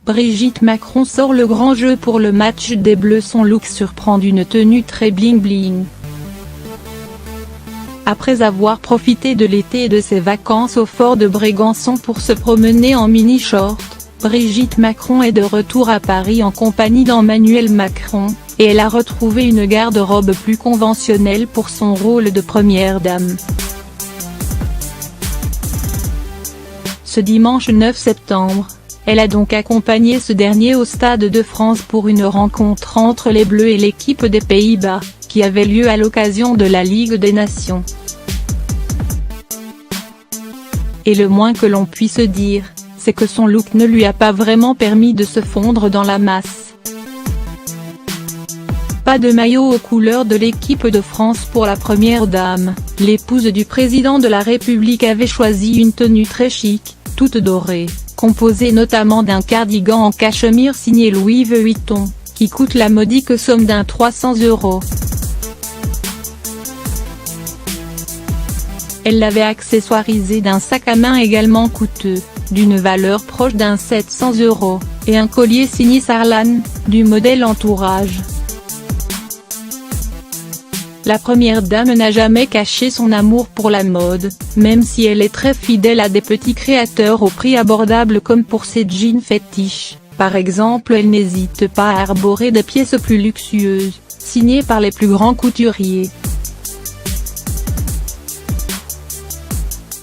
Brigitte Macron sort le grand jeu pour le match des Bleus. Son look surprend d'une tenue très bling bling. Après avoir profité de l'été et de ses vacances au fort de Brégançon pour se promener en mini-short, Brigitte Macron est de retour à Paris en compagnie d'Emmanuel Macron, et elle a retrouvé une garde-robe plus conventionnelle pour son rôle de première dame. Ce dimanche 9 septembre, elle a donc accompagné ce dernier au Stade de France pour une rencontre entre les Bleus et l'équipe des Pays-Bas, qui avait lieu à l'occasion de la Ligue des Nations. Et le moins que l'on puisse dire, c'est que son look ne lui a pas vraiment permis de se fondre dans la masse. Pas de maillot aux couleurs de l'équipe de France pour la première dame, l'épouse du président de la République avait choisi une tenue très chic, toute dorée, composée notamment d'un cardigan en cachemire signé Louis Vuitton, qui coûte la modique somme d'un 300 €. Elle l'avait accessoirisé d'un sac à main également coûteux, d'une valeur proche d'un 700 €, et un collier signé Sarlan, du modèle Entourage. La première dame n'a jamais caché son amour pour la mode, même si elle est très fidèle à des petits créateurs au prix abordable comme pour ses jeans fétiches. Par exemple, elle n'hésite pas à arborer des pièces plus luxueuses, signées par les plus grands couturiers.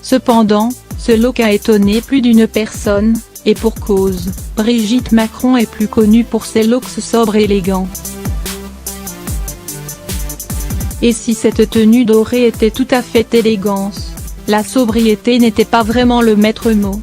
Cependant, ce look a étonné plus d'une personne, et pour cause, Brigitte Macron est plus connue pour ses looks sobres et élégants. Et si cette tenue dorée était tout à fait élégance, la sobriété n'était pas vraiment le maître mot.